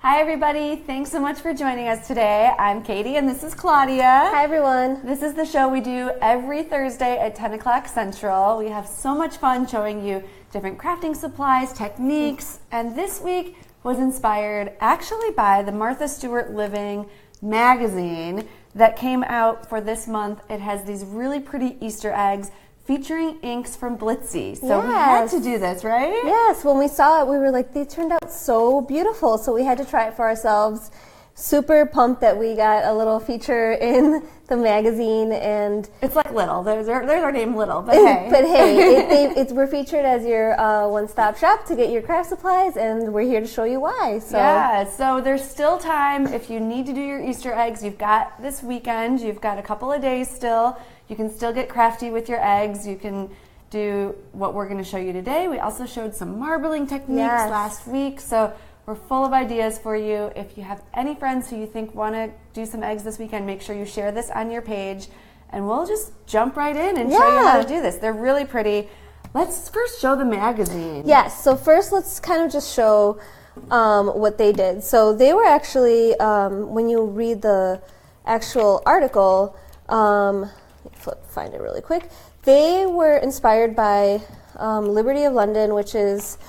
Hi everybody, thanks so much for joining us today. I'm Katie and this is Claudia. Hi everyone. This is the show we do every Thursday at 10 o'clock Central. We have so much fun showing you different crafting supplies, techniques, and this week was inspired actually by the Martha Stewart Living magazine that came out for this month. It has these really pretty Easter eggs featuring inks from Blitsy. So we had to do this, right? Yes, when we saw it, we were like, they turned out so beautiful. So we had to try it for ourselves. Super pumped that we got a little feature in the magazine, and it's like Little. There's our name, Little, but hey. But hey, we're featured as your one-stop shop to get your craft supplies, and we're here to show you why. So. Yeah, so there's still time. If you need to do your Easter eggs, you've got this weekend. You've got a couple of days still. You can still get crafty with your eggs. You can do what we're going to show you today. We also showed some marbling techniques last week, so we're full of ideas for you. If you have any friends who you think want to do some eggs this weekend, make sure you share this on your page, and we'll just jump right in and show you how to do this. They're really pretty. Let's first show the magazine. Yes, so first let's kind of just show what they did. So they were actually, when you read the actual article, find it really quick. They were inspired by Liberty of London, which is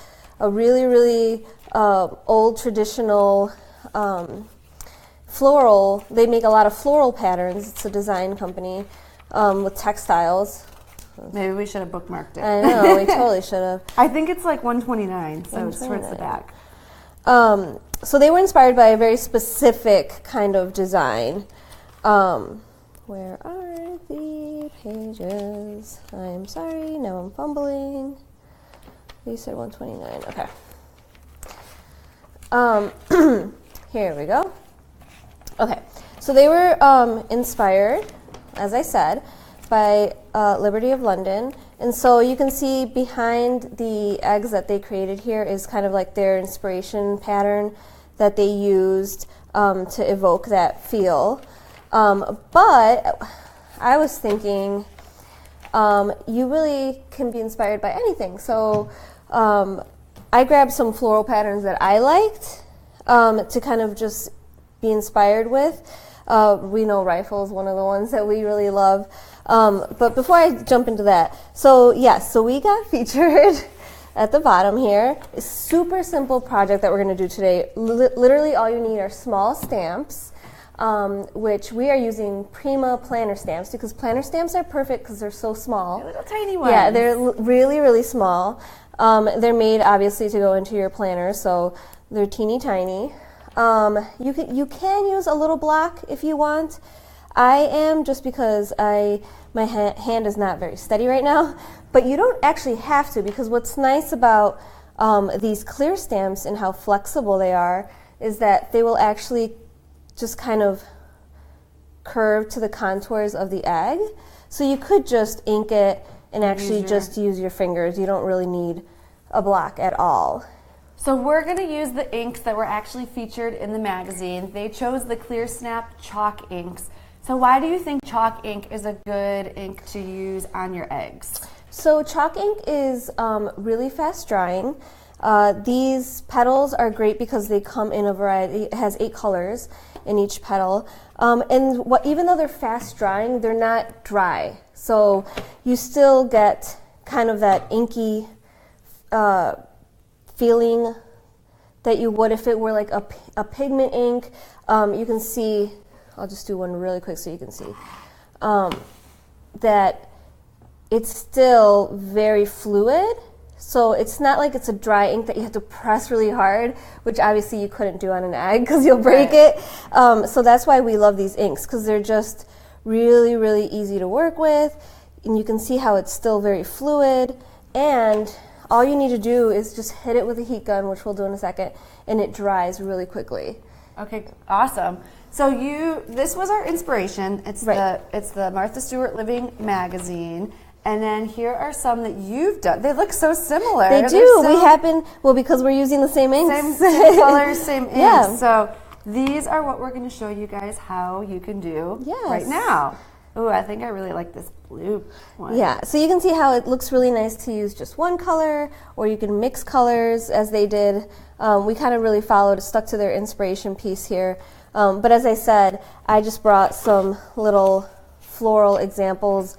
a really, really old traditional floral. They make a lot of floral patterns. It's a design company with textiles. Maybe we should have bookmarked it. I know, we totally should have. I think it's like 129, so it's towards the back. So they were inspired by a very specific kind of design. Where are the pages? I'm sorry, now I'm fumbling. You said 129, okay. Here we go. Okay, so they were inspired, as I said, by Liberty of London. And so you can see behind the eggs that they created here is kind of like their inspiration pattern that they used to evoke that feel. But I was thinking you really can be inspired by anything. So I grabbed some floral patterns that I liked to kind of just be inspired with. We know Rifle is one of the ones that we really love. But before I jump into that, so yes, so we got featured at the bottom here. A super simple project that we're going to do today. Literally all you need are small stamps. Which we are using Prima planner stamps, because planner stamps are perfect because they're so small. They're little tiny ones. Yeah, they're really, really small. They're made obviously to go into your planner, so they're teeny tiny. You can use a little block if you want. I am, just because my hand is not very steady right now, but you don't actually have to, because what's nice about these clear stamps and how flexible they are is that they will actually just kind of curve to the contours of the egg. So you could just ink it and actually just use your fingers. You don't really need a block at all. So we're going to use the inks that were actually featured in the magazine. They chose the Clear Snap chalk inks. So why do you think chalk ink is a good ink to use on your eggs? So chalk ink is really fast drying. These petals are great because they come in a variety. It has 8 colors in each petal, and even though they're fast drying, they're not dry. So you still get kind of that inky feeling that you would if it were like a pigment ink. You can see. I'll just do one really quick so you can see that it's still very fluid. So it's not like it's a dry ink that you have to press really hard, which obviously you couldn't do on an egg because you'll break it. So that's why we love these inks, because they're just really, really easy to work with. And you can see how it's still very fluid. And all you need to do is just hit it with a heat gun, which we'll do in a second, and it dries really quickly. Okay, awesome. So this was our inspiration. It's the Martha Stewart Living magazine. And then here are some that you've done. They look so similar. They do. Because we're using the same inks. Same colors, same inks. Yeah. So these are what we're going to show you guys how you can do right now. Oh, I think I really like this blue one. Yeah, so you can see how it looks really nice to use just one color, or you can mix colors as they did. We kind of really stuck to their inspiration piece here. But as I said, I just brought some little floral examples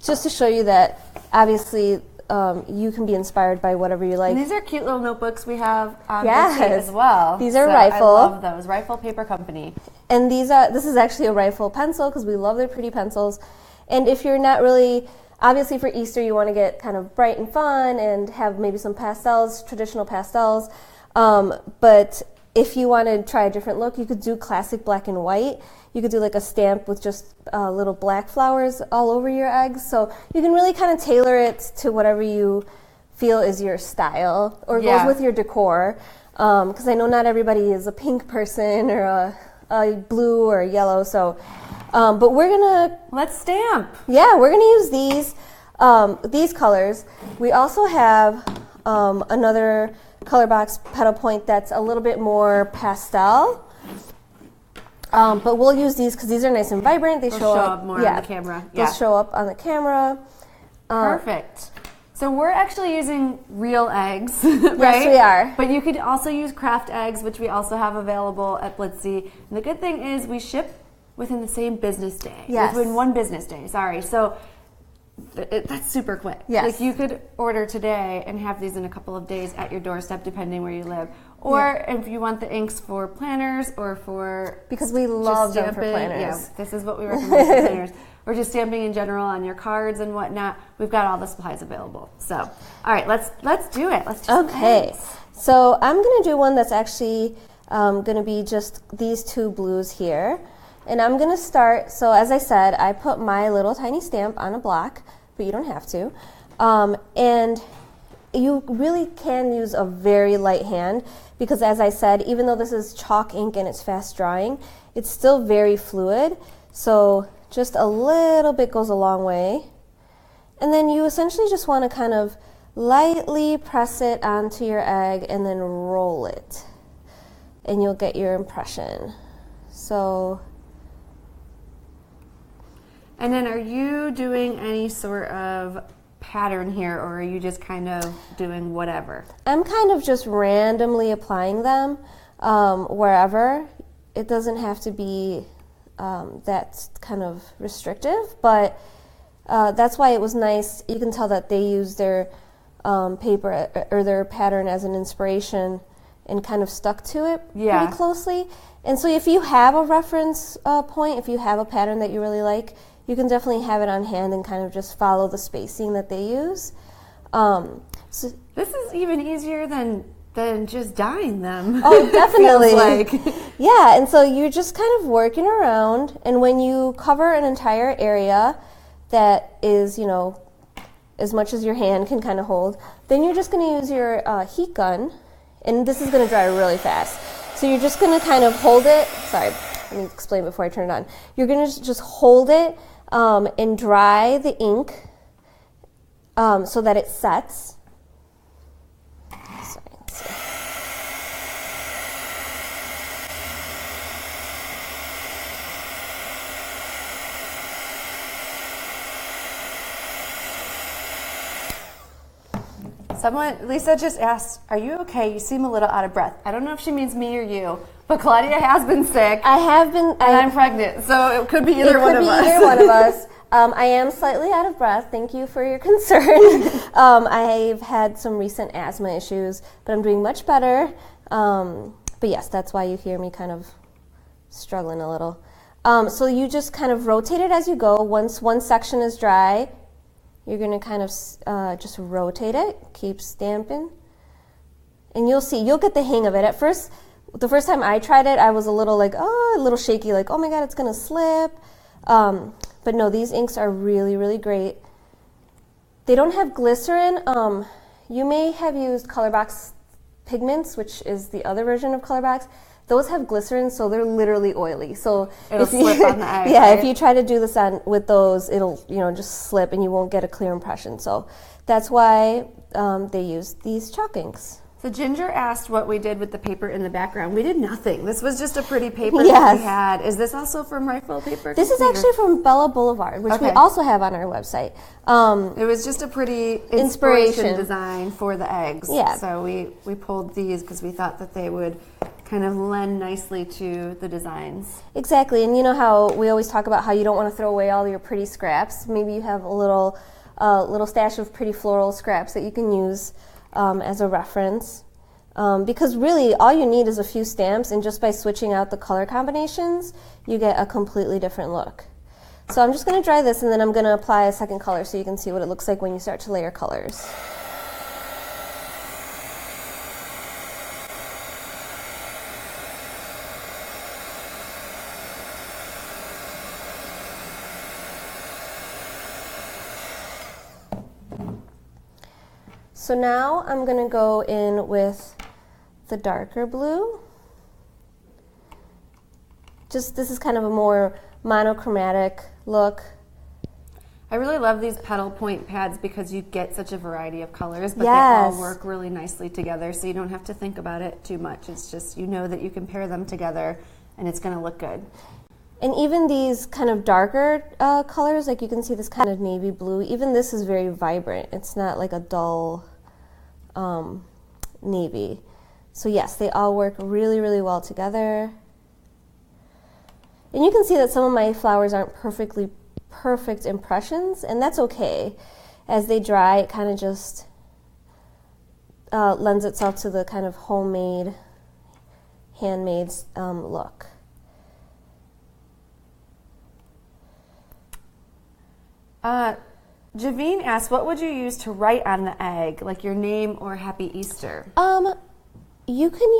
just to show you that obviously you can be inspired by whatever you like. And these are cute little notebooks we have on Yes. Blitsy as well. These are so Rifle. I love those. Rifle Paper Company. And this is actually a Rifle pencil because we love their pretty pencils. And if you're not really, obviously for Easter you want to get kind of bright and fun and have maybe some pastels, traditional pastels. But if you want to try a different look, you could do classic black and white. You could do like a stamp with just little black flowers all over your eggs. So you can really kind of tailor it to whatever you feel is your style or goes with your decor. Because I know not everybody is a pink person or a blue or a yellow. So, but we're gonna let's stamp. Yeah, we're gonna use these colors. We also have another ColorBox petal point that's a little bit more pastel. But we'll use these because these are nice and vibrant. They'll show up more on the camera. They'll show up on the camera. Perfect. So we're actually using real eggs, right? Yes, we are. But you could also use craft eggs, which we also have available at Blitsy. And the good thing is we ship within the same business day. Yes. Within one business day, sorry. So that's super quick. Yes. Like you could order today and have these in a couple of days at your doorstep, depending where you live. Or if you want the inks for planners or for... Because we love them for planners. Yeah, this is what we recommend for planners. Or just stamping in general on your cards and whatnot. We've got all the supplies available. So, all right, let's do it. Let's do some eggs. So I'm going to do one that's actually going to be just these two blues here. And I'm going to start, so as I said, I put my little tiny stamp on a block, but you don't have to. And you really can use a very light hand because as I said, even though this is chalk ink and it's fast drying, it's still very fluid. So just a little bit goes a long way. And then you essentially just want to kind of lightly press it onto your egg and then roll it. And you'll get your impression. So... And then are you doing any sort of pattern here or are you just kind of doing whatever? I'm kind of just randomly applying them wherever. It doesn't have to be that kind of restrictive, but that's why it was nice. You can tell that they use their paper or their pattern as an inspiration and kind of stuck to it pretty closely. And so if you have a reference point, if you have a pattern that you really like, you can definitely have it on hand and kind of just follow the spacing that they use. So this is even easier than just dyeing them. Oh, definitely. Feels like. Yeah, and so you're just kind of working around, and when you cover an entire area that is, you know, as much as your hand can kind of hold, then you're just going to use your heat gun, and this is going to dry really fast. So you're just going to kind of hold it. Sorry, let me explain before I turn it on. You're going to just hold it and dry the ink so that it sets. Sorry, let's see. Lisa just asked, are you okay? You seem a little out of breath. I don't know if she means me or you, but Claudia has been sick. I have been. And I'm pregnant, so it could be either one of us. It could be either one of us. I am slightly out of breath. Thank you for your concern. I've had some recent asthma issues, but I'm doing much better. But yes, that's why you hear me kind of struggling a little. So you just kind of rotate it as you go. Once one section is dry, you're going to kind of just rotate it, keep stamping, and you'll see, you'll get the hang of it. At first, the first time I tried it, I was a little shaky, like, oh my God, it's going to slip. But no, these inks are really, really great. They don't have glycerin. You may have used ColorBox pigments, which is the other version of ColorBox. Those have glycerin, so they're literally oily. So it'll slip on the egg. Yeah, right? If you try to do this with those, it'll just slip and you won't get a clear impression. So that's why they use these chalk inks. So Ginger asked what we did with the paper in the background. We did nothing. This was just a pretty paper Yes. that we had. Is this also from Rifle Paper? This is actually from Bella Boulevard, which we Okay. also have on our website. It was just a pretty inspiration design for the eggs. Yeah. So we pulled these because we thought that they would kind of lend nicely to the designs. Exactly, and you know how we always talk about how you don't want to throw away all your pretty scraps. Maybe you have a little stash of pretty floral scraps that you can use as a reference. Because really, all you need is a few stamps, and just by switching out the color combinations, you get a completely different look. So I'm just going to dry this, and then I'm going to apply a second color so you can see what it looks like when you start to layer colors. So now I'm going to go in with the darker blue. This is kind of a more monochromatic look. I really love these petal point pads because you get such a variety of colors, but Yes. they all work really nicely together, so you don't have to think about it too much. It's just, you know that you can pair them together and it's going to look good. And even these kind of darker colors, like you can see this kind of navy blue, even this is very vibrant. It's not like a dull navy. So yes, they all work really, really well together. And you can see that some of my flowers aren't perfect impressions, and that's okay. As they dry, it kind of just lends itself to the kind of homemade, handmade look. Javine asked, what would you use to write on the egg, like your name or Happy Easter? You can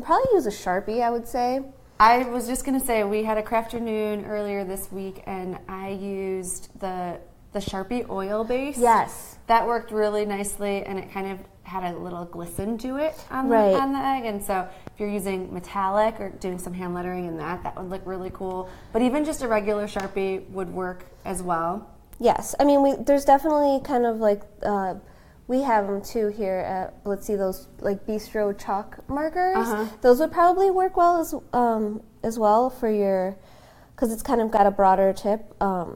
probably use a Sharpie, I would say. I was just going to say, we had a crafternoon earlier this week, and I used the Sharpie oil base. Yes. That worked really nicely, and it kind of had a little glisten to it on the egg. And so if you're using metallic or doing some hand lettering in that would look really cool. But even just a regular Sharpie would work as well. Yes. I mean, there's definitely kind of like, we have them too here at Blitsy, those like bistro chalk markers. Those would probably work well as well for your, because it's kind of got a broader tip. But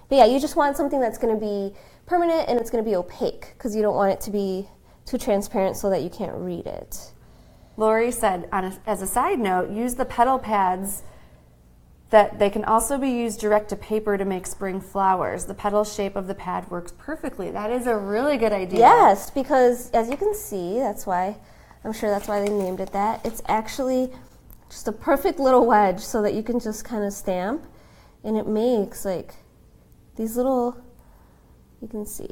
yeah, you just want something that's going to be permanent and it's going to be opaque because you don't want it to be too transparent so that you can't read it. Lori said, as a side note, use the petal pads that they can also be used direct to paper to make spring flowers. The petal shape of the pad works perfectly. That is a really good idea. Yes, because as you can see, I'm sure that's why they named it that. It's actually just a perfect little wedge so that you can just kind of stamp, and it makes like these little, you can see.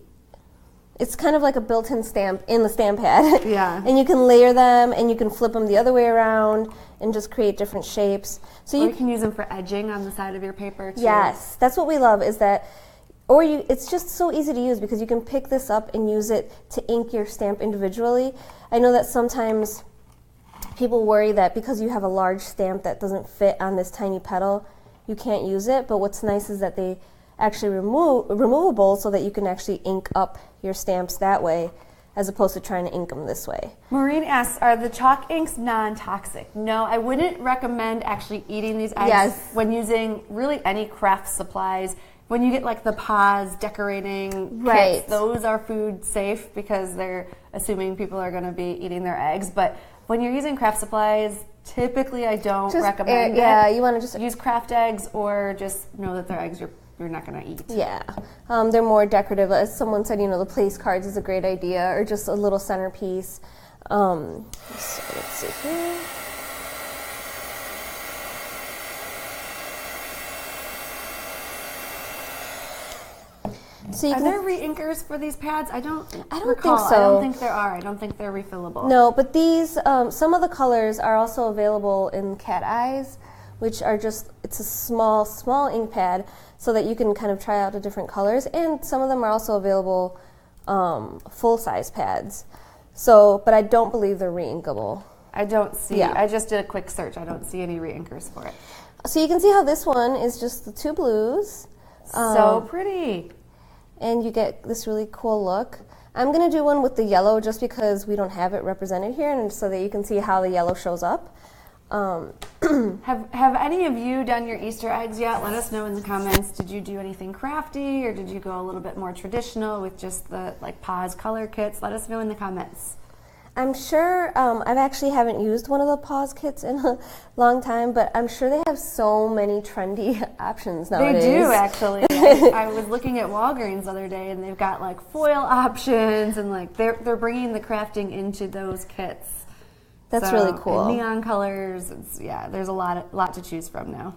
It's kind of like a built-in stamp in the stamp pad. Yeah. And you can layer them, and you can flip them the other way around and just create different shapes. So you can use them for edging on the side of your paper too. Yes, that's what we love is that, it's just so easy to use because you can pick this up and use it to ink your stamp individually. I know that sometimes people worry that because you have a large stamp that doesn't fit on this tiny petal, you can't use it, but what's nice is that they actually removable so that you can actually ink up your stamps that way as opposed to trying to ink them this way. Maureen asks, are the chalk inks non-toxic? No, I wouldn't recommend actually eating these eggs when using really any craft supplies. When you get like the paws decorating kits, those are food safe because they're assuming people are going to be eating their eggs. But when you're using craft supplies, typically I don't recommend it. Yeah, you want to just use craft eggs or just know that they're eggs you're not going to eat. Yeah, they're more decorative. As someone said, the place cards is a great idea, or just a little centerpiece. So let's see here. So are there re-inkers for these pads? I don't think so. I don't think there are. I don't think they're refillable. No, but these, some of the colors are also available in cat eyes, which are it's a small ink pad so that you can kind of try out the different colors. And some of them are also available full-size pads. So, but I don't believe they're re-inkable. I don't see. I just did a quick search. I don't see any re-inkers for it. So you can see how this one is just the two blues. So pretty. And you get this really cool look. I'm going to do one with the yellow just because we don't have it represented here, and so that you can see how the yellow shows up. Have any of you done your Easter eggs yet? Let us know in the comments. Did you do anything crafty, or did you go a little bit more traditional with just the like Pause color kits? Let us know in the comments. I'm sure, I actually haven't used one of the Pause kits in a long time, but I'm sure they have so many trendy options nowadays. They do, actually. I was looking at Walgreens the other day, and they've got like foil options, and like they're bringing the crafting into those kits. That's really cool. And neon colors. There's a lot to choose from now.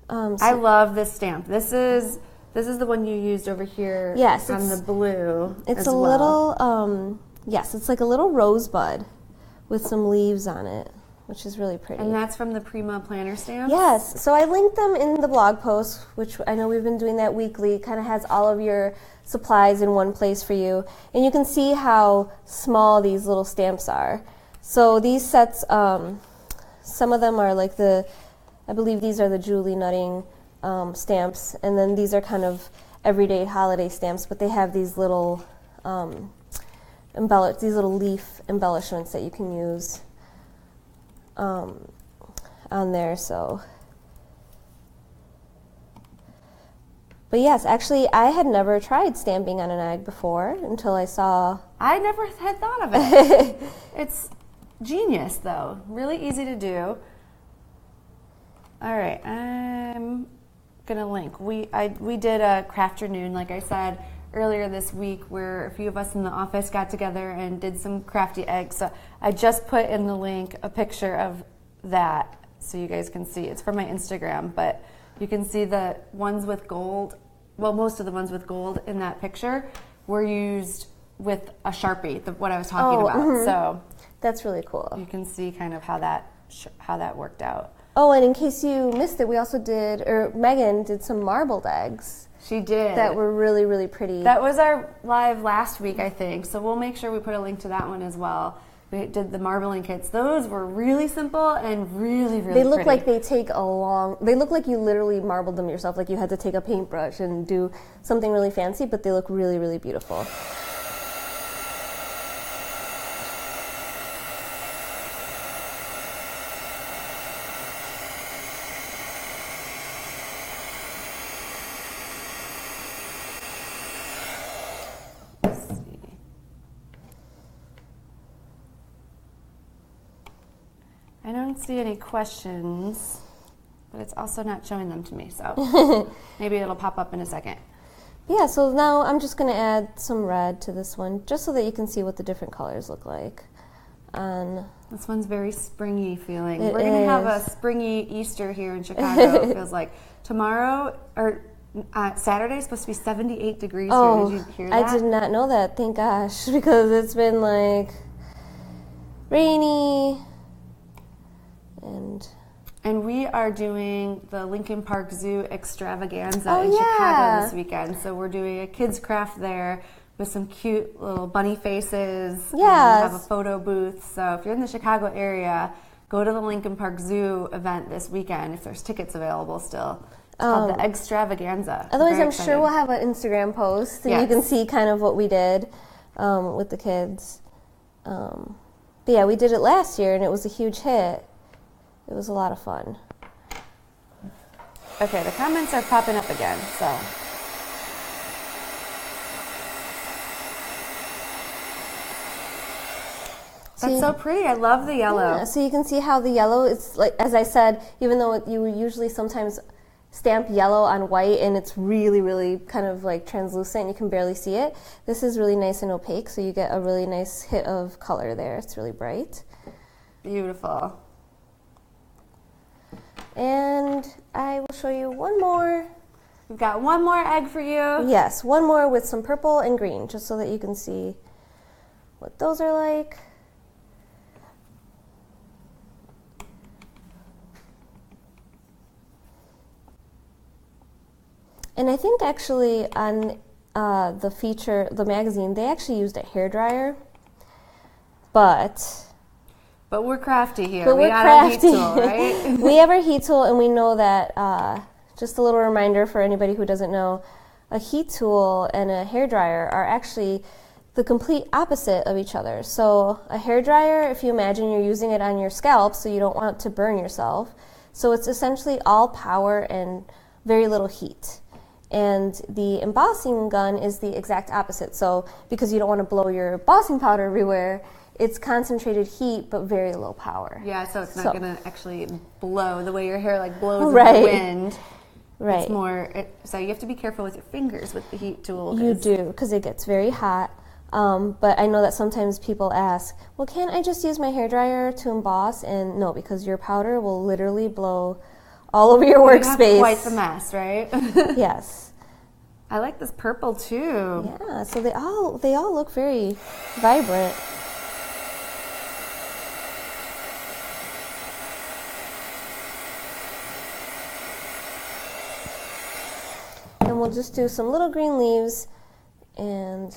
I love this stamp. This is the one you used over here. Yes, on the blue. It's a little. Yes, it's like a little rosebud with some leaves on it, which is really pretty. And that's from the Prima Planner stamps? Yes, so I linked them in the blog post, which I know we've been doing that weekly. It kind of has all of your supplies in one place for you. And you can see how small these little stamps are. So these sets, some of them are like I believe these are the Julie Nutting stamps, and then these are kind of everyday holiday stamps, but they have these little these little leaf embellishments that you can use on there. So, but yes, actually, I had never tried stamping on an egg before until I never had thought of it. It's genius, though. Really easy to do. All right, I'm gonna link. We did a crafternoon, like I said earlier this week, where a few of us in the office got together and did some crafty eggs. So I just put in the link a picture of that so you guys can see. It's from my Instagram, but you can see the ones with gold. Well, most of the ones with gold in that picture were used with a Sharpie, what I was talking about. Mm-hmm. So that's really cool. You can see kind of how that worked out. Oh, and in case you missed it, we also Megan did some marbled eggs. She did. That were really, really pretty. That was our live last week, I think. So we'll make sure we put a link to that one as well. We did the marbling kits. Those were really simple and really, really They look pretty. like they look like you literally marbled them yourself, like you had to take a paintbrush and do something really fancy, but they look really, really beautiful. I don't see any questions, but it's also not showing them to me, so maybe it'll pop up in a second. Yeah, so now I'm just going to add some red to this one, just so that you can see what the different colors look like. This one's very springy feeling. We're going to have a springy Easter here in Chicago, it feels like. Tomorrow, or Saturday, is supposed to be 78 degrees here. Did you hear that? I did not know that, thank gosh, because it's been like rainy. And we are doing the Lincoln Park Zoo extravaganza in Chicago this weekend. So we're doing a kids craft there with some cute little bunny faces. Yes. And we have a photo booth. So if you're in the Chicago area, go to the Lincoln Park Zoo event this weekend if there's tickets available still. It's called the extravaganza. Otherwise, I'm sure we'll have an Instagram post and you can see kind of what we did with the kids. But yeah, we did it last year and it was a huge hit. It was a lot of fun. Okay, the comments are popping up again, so. That's so pretty. I love the yellow. Yeah, so you can see how the yellow is, like, as I said, even though you usually sometimes stamp yellow on white and it's really, really kind of like translucent and you can barely see it, this is really nice and opaque, so you get a really nice hit of color there. It's really bright. Beautiful. And I will show you one more. We've got one more egg for you. Yes, one more with some purple and green, just so that you can see what those are like. And I think actually on the magazine, they actually used a hairdryer, but we're crafty here. But we got our heat tool, right? We have our heat tool, and we know that, just a little reminder for anybody who doesn't know, a heat tool and a hairdryer are actually the complete opposite of each other. So a hairdryer, if you imagine you're using it on your scalp, so you don't want to burn yourself. So it's essentially all power and very little heat. And the embossing gun is the exact opposite. So because you don't want to blow your embossing powder everywhere, it's concentrated heat but very low power. Yeah, so it's not going to actually blow the way your hair like blows right. in the wind. Right. It's more, so you have to be careful with your fingers with the heat tool. You do, because it gets very hot. But I know that sometimes people ask, well, can't I just use my hairdryer to emboss? And no, because your powder will literally blow all over your workspace. Quite the mess, right? Yes. I like this purple too. Yeah, so they all look very vibrant. And we'll just do some little green leaves, and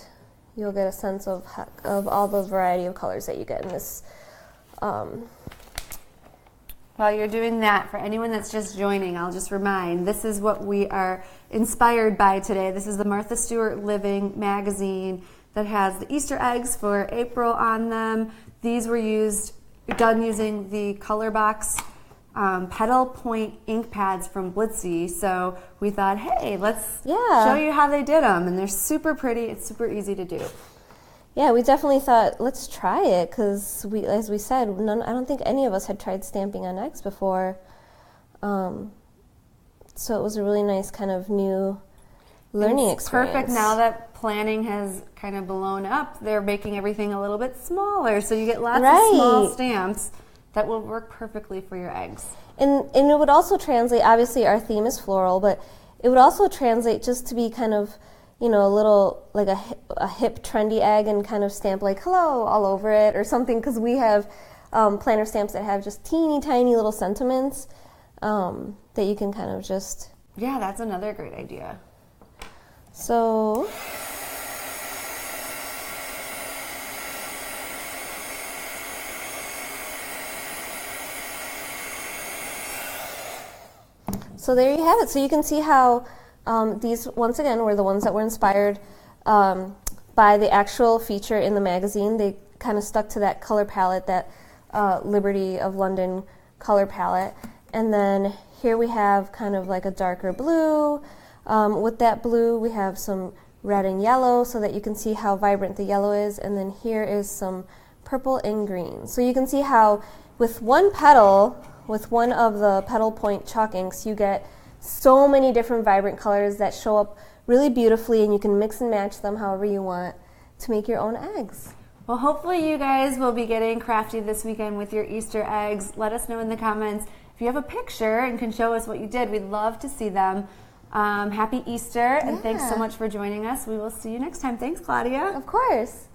you'll get a sense of all the variety of colors that you get in this. While you're doing that, for anyone that's just joining, I'll just remind, this is what we are inspired by today. This is the Martha Stewart Living magazine that has the Easter eggs for April on them. These were done using the ColorBox Petal Point ink pads from Blitsy. So we thought, hey, let's show you how they did them. And they're super pretty. It's super easy to do. Yeah, we definitely thought, let's try it, because as we said, I don't think any of us had tried stamping on eggs before. So it was a really nice kind of new learning experience. Perfect now that planning has kind of blown up. They're making everything a little bit smaller, so you get lots of small stamps that will work perfectly for your eggs. And it would also translate, obviously our theme is floral, but it would also translate just to be kind of, a little, like a hip, trendy egg, and kind of stamp like hello all over it or something, because we have planner stamps that have just teeny tiny little sentiments that you can kind of just... Yeah, that's another great idea. So... So there you have it. So you can see how these, once again, were the ones that were inspired by the actual feature in the magazine. They kind of stuck to that color palette, that Liberty of London color palette. And then here we have kind of like a darker blue. With that blue, we have some red and yellow so that you can see how vibrant the yellow is. And then here is some purple and green. So you can see how with one petal, with one of the Petal Point chalk inks, you get so many different vibrant colors that show up really beautifully, and you can mix and match them however you want to make your own eggs. Well, hopefully you guys will be getting crafty this weekend with your Easter eggs. Let us know in the comments if you have a picture and can show us what you did. We'd love to see them. Happy Easter, and thanks so much for joining us. We will see you next time. Thanks, Claudia. Of course.